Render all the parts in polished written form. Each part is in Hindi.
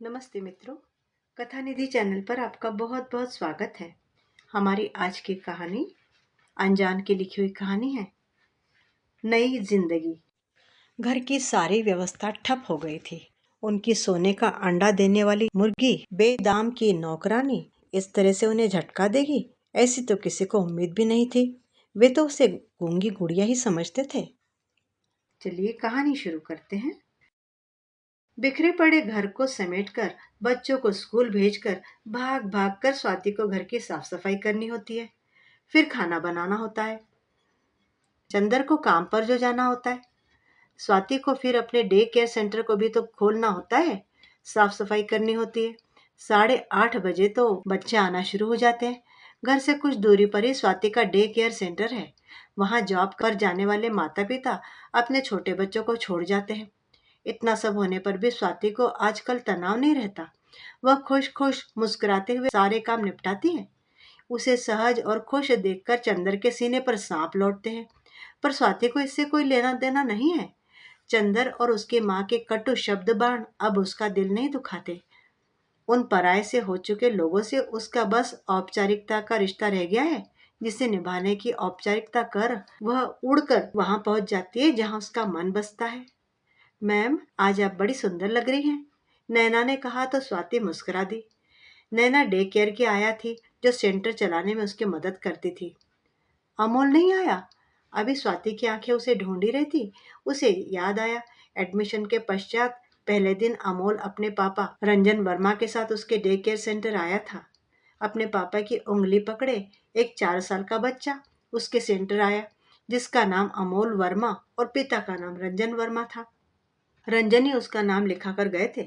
नमस्ते मित्रों, कथा निधि चैनल पर आपका बहुत बहुत स्वागत है। हमारी आज की कहानी अनजान की लिखी हुई कहानी है नई जिंदगी। घर की सारी व्यवस्था ठप हो गई थी। उनकी सोने का अंडा देने वाली मुर्गी, बेदाम की नौकरानी इस तरह से उन्हें झटका देगी, ऐसी तो किसी को उम्मीद भी नहीं थी। वे तो उसे गूंगी गुड़िया ही समझते थे। चलिए कहानी शुरू करते हैं। बिखरे पड़े घर को समेटकर, बच्चों को स्कूल भेजकर, भाग भाग कर स्वाति को घर की साफ सफाई करनी होती है। फिर खाना बनाना होता है। चंदर को काम पर जो जाना होता है। स्वाति को फिर अपने डे केयर सेंटर को भी तो खोलना होता है, साफ सफाई करनी होती है। 8:30 बजे तो बच्चे आना शुरू हो जाते हैं। घर से कुछ दूरी पर ही स्वाति का डे केयर सेंटर है। वहां जॉब कर जाने वाले माता पिता अपने छोटे बच्चों को छोड़ जाते हैं। इतना सब होने पर भी स्वाति को आजकल तनाव नहीं रहता। वह खुश खुश मुस्कुराते हुए सारे काम निपटाती है। उसे सहज और खुश देखकर चंदर के सीने पर सांप लौटते हैं। पर स्वाति को इससे कोई लेना देना नहीं है। चंदर और उसकी माँ के कटु शब्द बाण अब उसका दिल नहीं दुखाते। उन पराये से हो चुके लोगों से उसका बस औपचारिकता का रिश्ता रह गया है, जिसे निभाने की औपचारिकता कर वह उड़कर वहां पहुंच जाती है जहां उसका मन बसता है। मैम, आज आप बड़ी सुंदर लग रही हैं, नैना ने कहा तो स्वाति मुस्कुरा दी। नैना डे केयर की आया थी, जो सेंटर चलाने में उसकी मदद करती थी। अमोल नहीं आया? अभी स्वाति की आंखें उसे ढूंढी रही थी। उसे याद आया, एडमिशन के पश्चात पहले दिन अमोल अपने पापा रंजन वर्मा के साथ उसके डे केयर सेंटर आया था। अपने पापा की उंगली पकड़े एक 4 साल का बच्चा उसके सेंटर आया, जिसका नाम अमोल वर्मा और पिता का नाम रंजन वर्मा था। रंजन ही उसका नाम लिखा कर गए थे।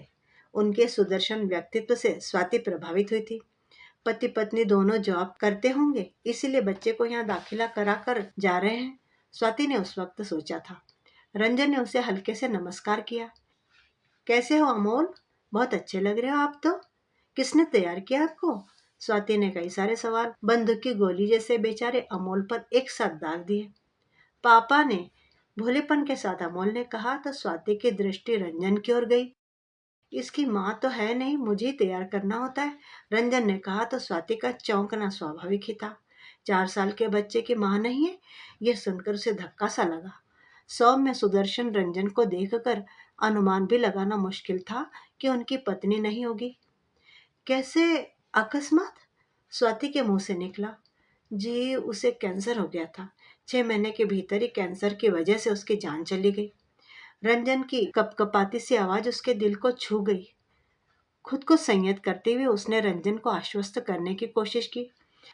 उनके सुदर्शन व्यक्तित्व से स्वाति प्रभावित हुई थी। पति पत्नी दोनों जॉब करते होंगे, इसीलिए बच्चे को यहाँ दाखिला करा कर जा रहे हैं, स्वाति ने उस वक्त सोचा था। रंजन ने उसे हल्के से नमस्कार किया। कैसे हो अमोल? बहुत अच्छे लग रहे हो आप तो। किसने तैयार किया आपको? स्वाति ने कई सारे सवाल बंदूक की गोली जैसे बेचारे अमोल पर एक साथ दाग दिए। पापा ने, भोलेपन के साथ अमोल ने कहा तो स्वाति की दृष्टि रंजन की ओर गई। इसकी माँ तो है नहीं, मुझे ही तैयार करना होता है, रंजन ने कहा तो स्वाति का चौंकना स्वाभाविक ही था। 4 साल के बच्चे की माँ नहीं है, यह सुनकर उसे धक्का सा लगा। सौम्य सुदर्शन रंजन को देखकर अनुमान भी लगाना मुश्किल था कि उनकी पत्नी नहीं होगी। कैसे अकस्मात? स्वाति के मुंह से निकला। जी, उसे कैंसर हो गया था। 6 महीने के भीतर ही कैंसर की वजह से उसकी जान चली गई। रंजन की कपकपाती सी आवाज उसके दिल को छू गई। खुद को संयत करते हुए उसने रंजन को आश्वस्त करने की कोशिश की।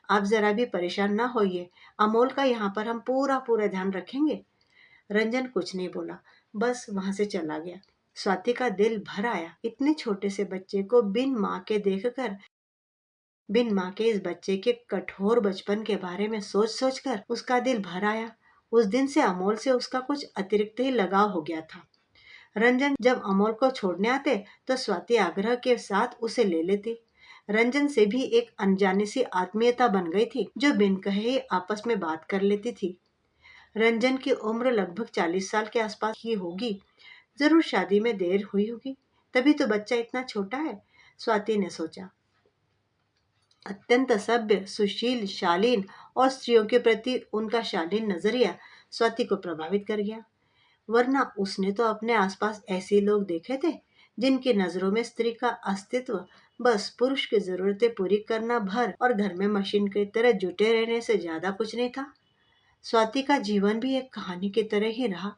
आप जरा भी परेशान ना होइए, अमोल का यहाँ पर हम पूरा पूरा ध्यान रखेंगे। रंजन कुछ नहीं बोला, बस वहां से चला गया। स्वाति का दिल भर आया। इतने छोटे से बच्चे को बिन माँ के इस बच्चे के कठोर बचपन के बारे में सोच सोच कर उसका दिल भर आया। उस दिन से अमोल से उसका कुछ अतिरिक्त ही लगाव हो गया था। रंजन जब अमोल को छोड़ने आते तो स्वाति आग्रह के साथ उसे ले लेती। रंजन से भी एक अनजानी सी आत्मीयता बन गई थी, जो बिन कहे ही आपस में बात कर लेती थी। रंजन की उम्र लगभग 40 साल के आसपास की होगी। जरूर शादी में देर हुई होगी, तभी तो बच्चा इतना छोटा है, स्वाति ने सोचा। अत्यंत सभ्य, सुशील, शालीन और स्त्रियों के प्रति उनका शालीन नजरिया स्वाति को प्रभावित कर गया। वरना उसने तो अपने आसपास ऐसे लोग देखे थे जिनकी नजरों में स्त्री का अस्तित्व बस पुरुष की जरूरतें पूरी करना भर और घर में मशीन की तरह जुटे रहने से ज्यादा कुछ नहीं था। स्वाति का जीवन भी एक कहानी की तरह ही रहा।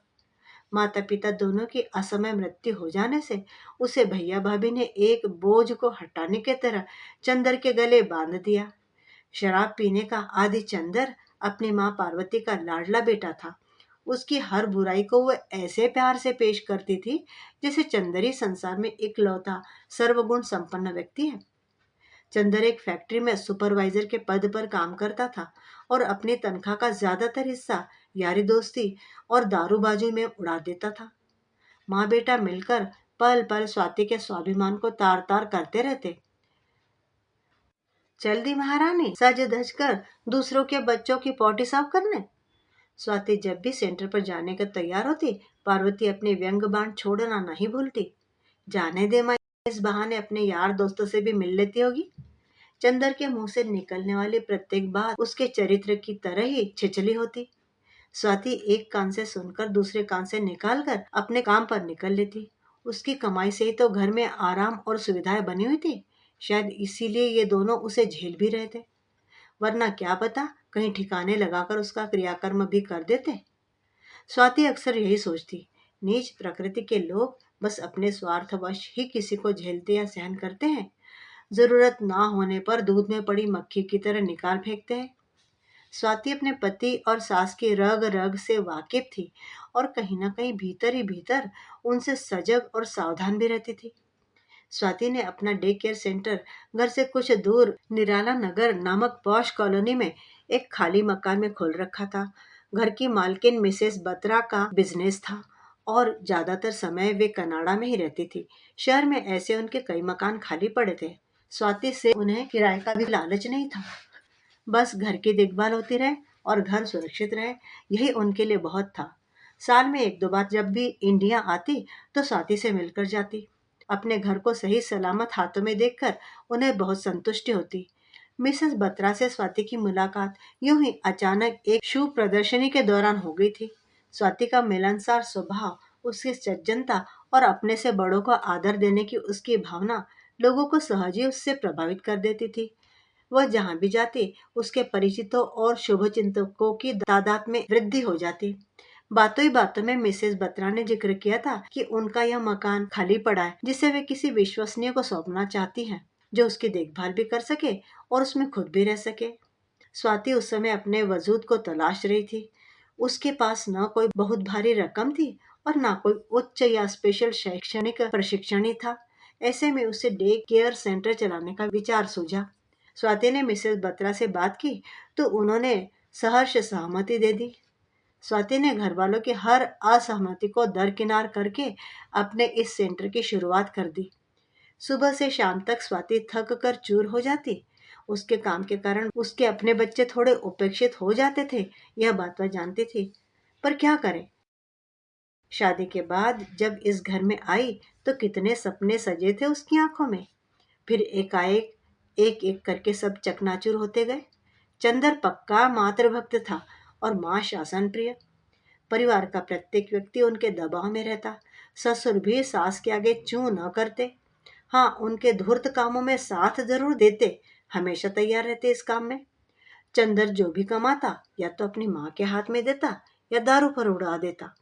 माता पिता दोनों की असमय मृत्यु हो जाने से उसे भैया भाभी ने एक बोझ को हटाने की तरह चंदर के गले बांध दिया। शराब पीने का आदि चंदर अपनी माँ पार्वती का लाडला बेटा था। उसकी हर बुराई को वह ऐसे प्यार से पेश करती थी जैसे चंदर ही संसार में इकलौता सर्वगुण संपन्न व्यक्ति है। चंदर एक फैक्ट्री में सुपरवाइजर के पद पर काम करता था और अपनी तनख्वाह का ज्यादातर हिस्सा यारी दोस्ती और दारूबाजी में उड़ा देता था। माँ बेटा मिलकर पल पल स्वाति के स्वाभिमान को तार तार करते रहते। चल दी महारानी सज धज कर दूसरों के बच्चों की पोटी साफ करने। स्वाति जब भी सेंटर पर जाने का तैयार होती, पार्वती अपने व्यंग बाण छोड़ना नहीं भूलती। जाने दे माई इस बहाने अपने यार दोस्तों से भी मिल लेती होगी। चंदर के मुंह से निकलने वाली प्रत्येक बात उसके चरित्र की तरह ही छिछली होती। स्वाति एक कान से सुनकर दूसरे कान से निकालकर अपने काम पर निकल लेती। उसकी कमाई से ही तो घर में आराम और सुविधाएं बनी हुई थी। शायद इसीलिए ये दोनों उसे झेल भी रहे थे, वरना क्या पता कहीं ठिकाने लगाकर उसका क्रियाकर्म भी कर देते। स्वाति अक्सर यही सोचती, नीच प्रकृति के लोग बस अपने स्वार्थवश ही किसी को झेलते या सहन करते हैं। जरूरत ना होने पर दूध में पड़ी मक्खी की तरह निकाल फेंकते हैं। स्वाति अपने पति और सास की रग रग से वाकिफ थी और कहीं ना कहीं भीतर ही भीतर उनसे सजग और सावधान भी रहती थी। स्वाति ने अपना डे केयर सेंटर घर से कुछ दूर निराला नगर नामक पॉश कॉलोनी में एक खाली मकान में खोल रखा था। घर की मालकिन मिसेस बत्रा का बिजनेस था और ज्यादातर समय वे कनाडा में ही रहती थी। शहर में ऐसे उनके कई मकान खाली पड़े थे। स्वाति से उन्हें किराए का भी लालच नहीं था। बस घर की देखभाल होती रहे और घर सुरक्षित रहे, यही उनके लिए बहुत था। साल में एक दो बार जब भी इंडिया आती तो स्वाति से मिलकर जाती। अपने घर को सही सलामत हाथों में देखकर उन्हें बहुत संतुष्टि होती। मिसेस बत्रा से स्वाति की मुलाकात यूं ही अचानक एक शू प्रदर्शनी के दौरान हो गई थी। स्वाति का मिलनसार स्वभाव, उसकी सज्जनता और अपने से बड़ों को आदर देने की उसकी भावना लोगों को सहज ही उससे प्रभावित कर देती थी। वह जहां भी जाती उसके परिचितों और शुभचिंतकों की तादाद में वृद्धि हो जाती। बातों ही बातों में मिसेस बत्रा ने जिक्र किया था कि उनका यह मकान खाली पड़ा है जिसे वे किसी विश्वसनीय को सौंपना चाहती हैं, जो उसकी देखभाल भी कर सके और उसमें खुद भी रह सके। स्वाति उस समय अपने वजूद को तलाश रही थी। उसके पास न कोई बहुत भारी रकम थी और न कोई उच्च या स्पेशल शैक्षणिक प्रशिक्षण ही था। ऐसे में उसे डे केयर सेंटर चलाने का विचार सूझा। स्वाति ने मिसेस बत्रा से बात की तो उन्होंने सहर्ष सहमति दे दी। स्वाति ने घर वालों की हर असहमति को दरकिनार करके अपने इस सेंटर की शुरुआत कर दी। सुबह से शाम तक स्वाति थक कर चूर हो जाती। उसके काम के कारण उसके अपने बच्चे थोड़े उपेक्षित हो जाते थे, यह बात वह जानती थी, पर क्या करे। शादी के बाद जब इस घर में आई तो कितने सपने सजे थे उसकी आंखों में। फिर एकाएक एक एक करके सब चकनाचूर होते गए। चंदर पक्का मातृभक्त था और मां शासन प्रिय। परिवार का प्रत्येक व्यक्ति उनके दबाव में रहता। ससुर भी सास के आगे चूं न करते। हाँ, उनके धूर्त कामों में साथ जरूर देते, हमेशा तैयार रहते इस काम में। चंदर जो भी कमाता या तो अपनी माँ के हाथ में देता या दारू पर उड़ा देता।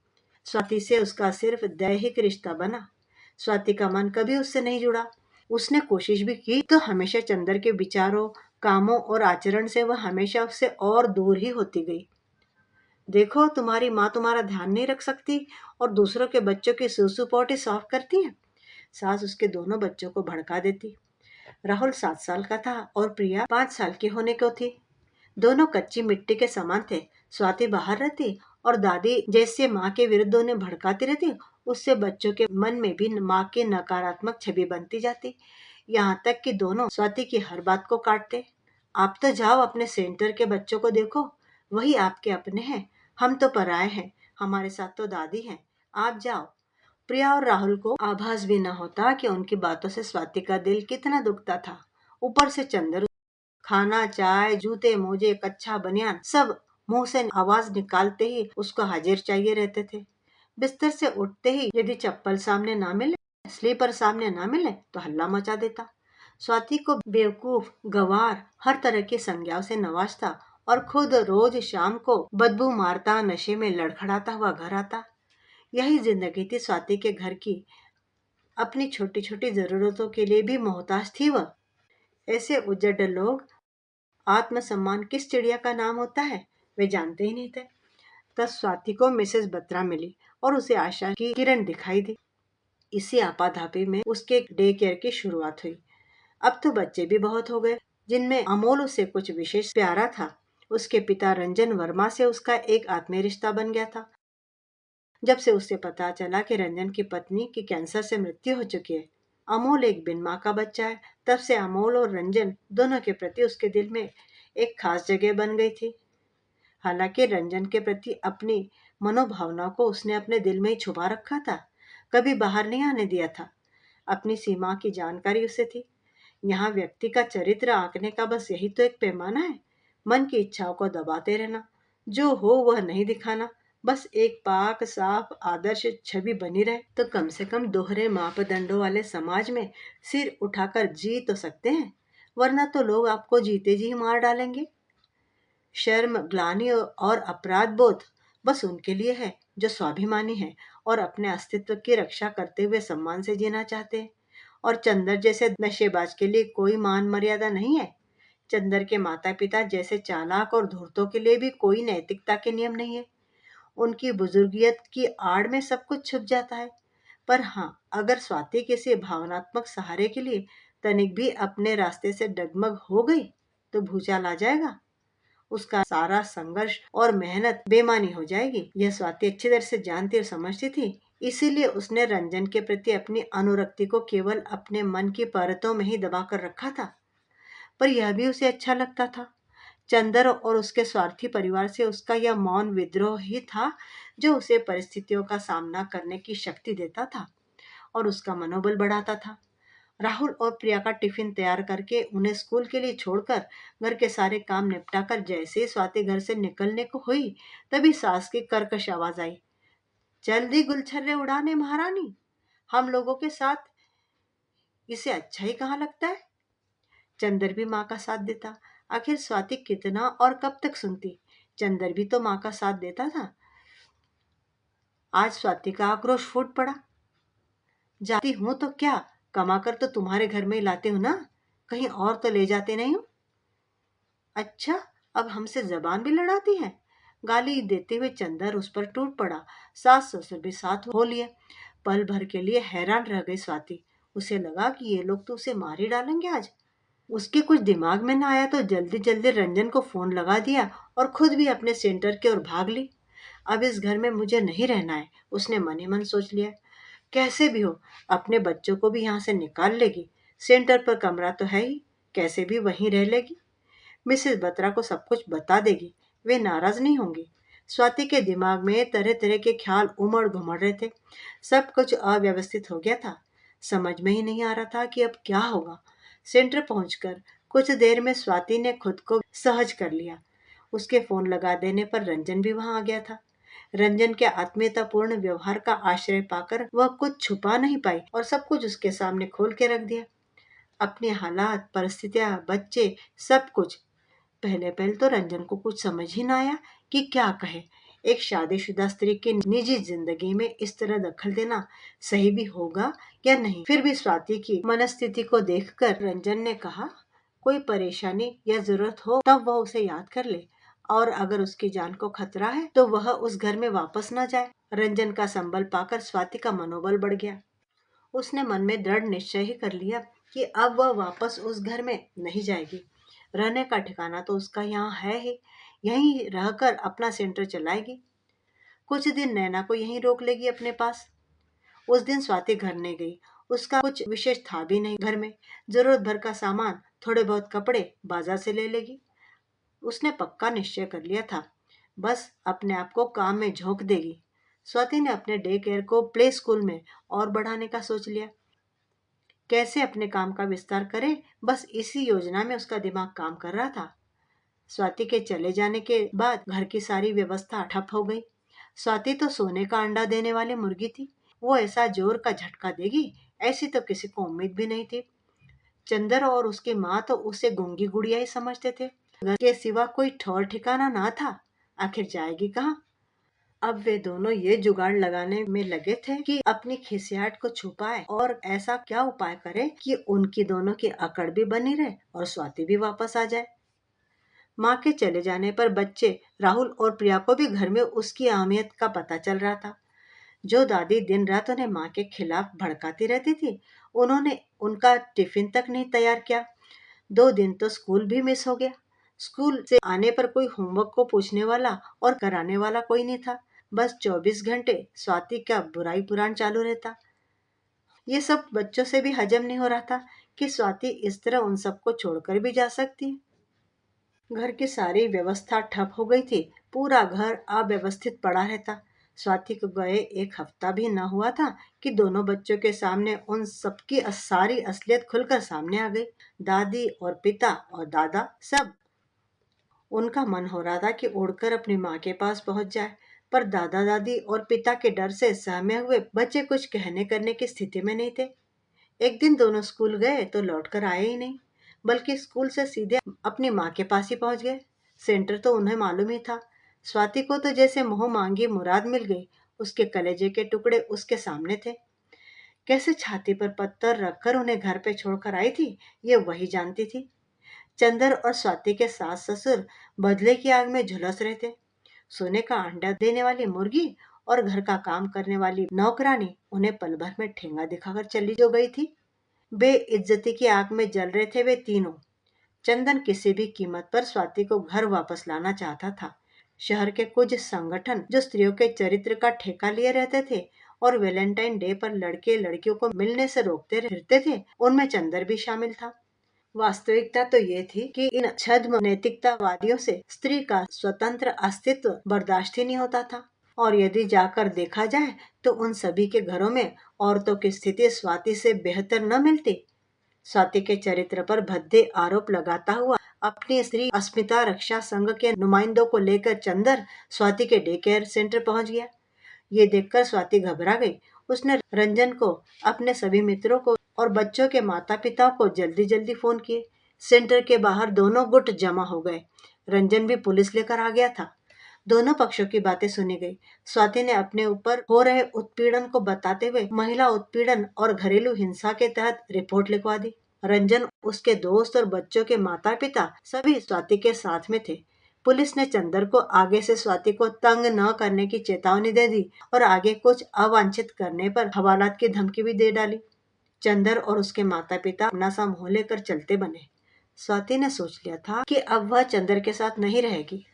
स्वाति से उसका सिर्फ दैहिक रिश्ता बना। स्वाति का मन कभी उससे नहीं जुड़ा। उसने कोशिश भी की तो हमेशा चंदर के विचारों, कामों और आचरण से वह हमेशा उससे और दूर ही होती गई। देखो, तुम्हारी माँ तुम्हारा ध्यान नहीं रख सकती और दूसरों के बच्चों की सूसू पोटी साफ करती है। सास उसके दोनों बच्चों को भड़का देती। राहुल 7 साल का था और प्रिया 5 साल की होने को थी। दोनों कच्ची मिट्टी के समान थे। स्वाति बाहर रहती और दादी जैसे माँ के विरुद्ध उन्हें भड़काती रहती, उससे बच्चों के मन में भी माँ की नकारात्मक छवि बनती जाती। यहाँ तक कि दोनों स्वाति की हर बात को काटते। आप तो जाओ, अपने सेंटर के बच्चों को देखो, वही आपके अपने हैं, हम तो पराए हैं, हमारे साथ तो दादी हैं, आप जाओ। प्रिया और राहुल को आभास भी न होता कि उनकी बातों से स्वाति का दिल कितना दुखता था। ऊपर से चंदर खाना, चाय, जूते, मोजे, कच्छा, बनियान सब मुंह से आवाज निकालते ही उसको हाजिर चाहिए रहते थे। बिस्तर से उठते ही यदि चप्पल सामने ना मिले, स्लीपर सामने ना मिले तो हल्ला मचा देता। स्वाति को बेवकूफ, गवार हर तरह की संज्ञाओं से नवाजता और खुद रोज शाम को बदबू मारता नशे में लड़खड़ाता हुआ घर आता। यही जिंदगी थी स्वाति के घर की। अपनी छोटी छोटी जरूरतों के लिए भी मोहताज थी वह। ऐसे उजड़ लोग, आत्मसम्मान किस चिड़िया का नाम होता है वे जानते ही नहीं थे। तब स्वाति को मिसेस बत्रा मिली और उसे आशा की किरण दिखाई दी। इसी आपाधापी में उसके डे केयर की शुरुआत हुई। अब तो बच्चे भी बहुत हो गए, जिनमें अमोल उसे कुछ विशेष प्यारा था। उसके पिता रंजन वर्मा से उसका एक आत्मीय रिश्ता बन गया था। जब से उसे पता चला कि रंजन की पत्नी की कैंसर से मृत्यु हो चुकी है, अमोल एक बिन माँ का बच्चा है, तब से अमोल और रंजन दोनों के प्रति उसके दिल में एक खास जगह बन गई थी। हालांकि रंजन के प्रति अपनी मनोभावना को उसने अपने दिल में ही छुपा रखा था, कभी बाहर नहीं आने दिया था। अपनी सीमा की जानकारी उसे थी। यहाँ व्यक्ति का चरित्र आंकने का बस यही तो एक पैमाना है। मन की इच्छाओं को दबाते रहना, जो हो वह नहीं दिखाना, बस एक पाक साफ आदर्श छवि बनी रहे तो कम से कम दोहरे मापदंडों वाले समाज में सिर उठाकर जी तो सकते हैं, वरना तो लोग आपको जीते जी मार डालेंगे। शर्म, ग्लानि और अपराध बोध बस उनके लिए है जो स्वाभिमानी है और अपने अस्तित्व की रक्षा करते हुए सम्मान से जीना चाहते हैं। और चंदर जैसे नशेबाज के लिए कोई मान मर्यादा नहीं है। चंदर के माता पिता जैसे चालाक और धूर्तों के लिए भी कोई नैतिकता के नियम नहीं है। उनकी बुजुर्गियत की आड़ में सब कुछ छुप जाता है। पर हाँ, अगर स्वाति किसी भावनात्मक सहारे के लिए तनिक भी अपने रास्ते से डगमग हो गई तो भूचाल आ जाएगा। उसका सारा संघर्ष और मेहनत बेमानी हो जाएगी। यह स्वाति अच्छी तरह से जानती और समझती थी। इसीलिए उसने रंजन के प्रति अपनी अनुरक्ति को केवल अपने मन की परतों में ही दबा कर रखा था। पर यह भी उसे अच्छा लगता था। चंदर और उसके स्वार्थी परिवार से उसका यह मौन विद्रोह ही था जो उसे परिस्थितियों का सामना करने की शक्ति देता था और उसका मनोबल बढ़ाता था। राहुल और प्रिया का टिफिन तैयार करके उन्हें स्कूल के लिए छोड़कर घर के सारे काम निपटाकर जैसे ही स्वाति घर से निकलने को हुई, तभी सास की कर्कश आवाज आई, जल्दी गुलछर्रे उड़ाने महारानी, हम लोगों के साथ इसे अच्छा ही कहाँ लगता है। चंदर भी माँ का साथ देता। आखिर स्वाति कितना और कब तक सुनती। चंदर भी तो माँ का साथ देता था। आज स्वाति का आक्रोश फूट पड़ा, जाती हूं तो क्या, कमा कर तो तुम्हारे घर में ही लाते हो ना, कहीं और तो ले जाते नहीं हो। अच्छा, अब हमसे जबान भी लड़ाती है। गाली देते हुए चंदर उस पर टूट पड़ा। सास ससुर भी साथ हो लिए। पल भर के लिए हैरान रह गई स्वाति। उसे लगा कि ये लोग तो उसे मार ही डालेंगे आज। उसके कुछ दिमाग में ना आया तो जल्दी जल्दी रंजन को फोन लगा दिया और खुद भी अपने सेंटर की ओर भाग ली। अब इस घर में मुझे नहीं रहना है, उसने मन ही मन सोच लिया। कैसे भी हो अपने बच्चों को भी यहाँ से निकाल लेगी। सेंटर पर कमरा तो है ही, कैसे भी वहीं रह लेगी। मिसेस बत्रा को सब कुछ बता देगी, वे नाराज नहीं होंगी। स्वाति के दिमाग में तरह तरह के ख्याल उमड़ घुमड़ रहे थे। सब कुछ अव्यवस्थित हो गया था। समझ में ही नहीं आ रहा था कि अब क्या होगा। सेंटर पहुंचकर कुछ देर में स्वाति ने खुद को सहज कर लिया। उसके फोन लगा देने पर रंजन भी वहां आ गया था। रंजन के आत्मीयतापूर्ण व्यवहार का आश्रय पाकर वह कुछ छुपा नहीं पाई और सब कुछ उसके सामने खोल के रख दिया। अपने हालात, परिस्थितियां, बच्चे, सब कुछ। पहले पहले तो रंजन को कुछ समझ ही ना आया कि क्या कहे। एक शादीशुदा स्त्री की निजी जिंदगी में इस तरह दखल देना सही भी होगा या नहीं। फिर भी स्वाति की मनस्थिति को देखकर रंजन ने कहा, कोई परेशानी या जरूरत हो तब वह उसे याद कर ले, और अगर उसकी जान को खतरा है तो वह उस घर में वापस न जाए। रंजन का संबल पाकर स्वाति का मनोबल बढ़ गया। उसने मन में दृढ़ निश्चय ही कर लिया कि अब वह वापस उस घर में नहीं जाएगी। रहने का ठिकाना तो उसका यहाँ है ही, यहीं रहकर अपना सेंटर चलाएगी। कुछ दिन नैना को यहीं रोक लेगी अपने पास। उस दिन स्वाति घर नहीं गई। उसका कुछ विशेष था भी नहीं घर में। जरूरत भर का सामान, थोड़े बहुत कपड़े बाजार से ले लेगी। उसने पक्का निश्चय कर लिया था, बस अपने आप को काम में झोंक देगी। स्वाति ने अपने डे केयर को प्ले स्कूल में और बढ़ाने का सोच लिया। कैसे अपने काम का विस्तार करे, बस इसी योजना में उसका दिमाग काम कर रहा था। स्वाति के चले जाने के बाद घर की सारी व्यवस्था ठप हो गई। स्वाति तो सोने का अंडा देने वाली मुर्गी थी। वो ऐसा जोर का झटका देगी, ऐसी तो किसी को उम्मीद भी नहीं थी। चंदर और उसकी माँ तो उसे गूंगी गुड़िया ही समझते थे। घर के सिवा कोई ठौर ठिकाना ना था। आखिर जाएगी कहाँ। अब वे दोनों ये जुगाड़ लगाने में लगे थे कि अपनी खिसियाट को छुपाए और ऐसा क्या उपाय करे कि उनकी दोनों की अकड़ भी बनी रहे और स्वाति भी वापस आ जाए। माँ के चले जाने पर बच्चे राहुल और प्रिया को भी घर में उसकी अहमियत का पता चल रहा था। जो दादी दिन रात उन्हें माँ के खिलाफ भड़काती रहती थी, उन्होंने उनका टिफिन तक नहीं तैयार किया। 2 दिन तो स्कूल भी मिस हो गया। स्कूल से आने पर कोई होमवर्क को पूछने वाला और कराने वाला कोई नहीं था। बस 24 घंटे स्वाति का बुराई पुराण चालू रहता। ये सब बच्चों से भी हजम नहीं हो रहा था कि स्वाति इस तरह उन सबको छोड़कर भी जा सकती है। घर की सारी व्यवस्था ठप हो गई थी। पूरा घर अव्यवस्थित पड़ा रहता। स्वाति को गए एक हफ्ता भी न हुआ था कि दोनों बच्चों के सामने उन सबकी सारी असलियत खुलकर सामने आ गई। दादी और पिता और दादा सब। उनका मन हो रहा था कि उड़कर अपनी माँ के पास पहुंच जाए, पर दादा दादी और पिता के डर से सहमे हुए बच्चे कुछ कहने करने की स्थिति में नहीं थे। एक दिन दोनों स्कूल गए तो लौटकर आए ही नहीं, बल्कि स्कूल से सीधे अपनी माँ के पास ही पहुंच गए। सेंटर तो उन्हें मालूम ही था। स्वाति को तो जैसे मुंह मांगी मुराद मिल गई। उसके कलेजे के टुकड़े उसके सामने थे। कैसे छाती पर पत्थर रखकर उन्हें घर पे छोड़कर आई थी, ये वही जानती थी। चंदर और स्वाति के सास ससुर बदले की आग में झुलस रहे थे। सोने का अंडा देने वाली मुर्गी और घर का काम करने वाली नौकरानी उन्हें पल भर में ठेंगा दिखाकर चली जो गई थी। बेइज्जती की आग में जल रहे थे वे तीनों। चंदन किसी भी कीमत पर स्वाति को घर वापस लाना चाहता था। शहर के कुछ संगठन जो स्त्रियों के चरित्र का ठेका लिए रहते थे और वैलेंटाइन डे पर लड़के लड़कियों को मिलने से रोकते फिरते थे, उनमें चंदर भी शामिल था। वास्तविकता तो ये थी कि इन छद्म नैतिकतावादियों से स्त्री का स्वतंत्र अस्तित्व बर्दाश्त ही नहीं होता था। और यदि जाकर देखा जाए तो उन सभी के घरों में औरतों की स्थिति स्वाति से बेहतर न मिलती। स्वाति के चरित्र पर भद्दे आरोप लगाता हुआ अपनी स्त्री अस्मिता रक्षा संघ के नुमाइंदों को लेकर चंदर स्वाति के डे केयर सेंटर पहुंच गया। ये देखकर स्वाति घबरा गई। उसने रंजन को, अपने सभी मित्रों को और बच्चों के माता पिता को जल्दी जल्दी फोन किए। सेंटर के बाहर दोनों गुट जमा हो गए। रंजन भी पुलिस लेकर आ गया था। दोनों पक्षों की बातें सुनी गई। स्वाति ने अपने ऊपर हो रहे उत्पीड़न को बताते हुए महिला उत्पीड़न और घरेलू हिंसा के तहत रिपोर्ट लिखवा दी। रंजन, उसके दोस्त और बच्चों के माता पिता सभी स्वाति के साथ में थे। पुलिस ने चंदर को आगे से स्वाति को तंग न करने की चेतावनी दे दी और आगे कुछ अवांछित करने पर हवालात की धमकी भी दे डाली। चंदर और उसके माता पिता अपना सा मुंह लेकर चलते बने। स्वाति ने सोच लिया था कि अब वह चंदर के साथ नहीं रहेगी।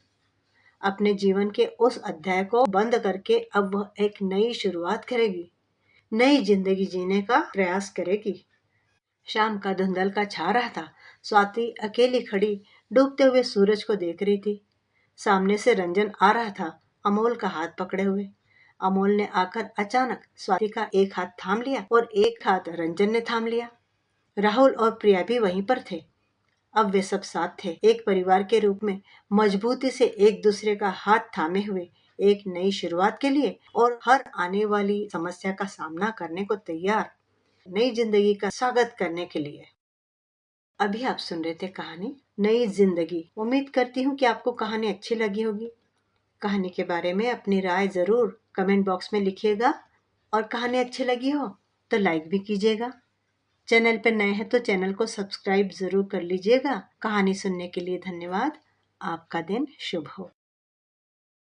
अपने जीवन के उस अध्याय को बंद करके अब वह एक नई शुरुआत करेगी, नई जिंदगी जीने का प्रयास करेगी। शाम का धुंधलका छा रहा था। स्वाति अकेली खड़ी डूबते हुए सूरज को देख रही थी। सामने से रंजन आ रहा था, अमोल का हाथ पकड़े हुए। अमोल ने आकर अचानक स्वाति का एक हाथ थाम लिया और एक हाथ रंजन ने थाम लिया। राहुल और प्रिया भी वहीं पर थे। अब वे सब साथ थे, एक परिवार के रूप में मजबूती से एक दूसरे का हाथ थामे हुए, एक नई शुरुआत के लिए और हर आने वाली समस्या का सामना करने को तैयार, नई जिंदगी का स्वागत करने के लिए। अभी आप सुन रहे थे कहानी नई जिंदगी। उम्मीद करती हूँ कि आपको कहानी अच्छी लगी होगी। कहानी के बारे में अपनी राय जरूर कमेंट बॉक्स में लिखिएगा और कहानी अच्छी लगी हो तो लाइक भी कीजिएगा। चैनल पर नए हैं तो चैनल को सब्सक्राइब जरूर कर लीजिएगा। कहानी सुनने के लिए धन्यवाद। आपका दिन शुभ हो।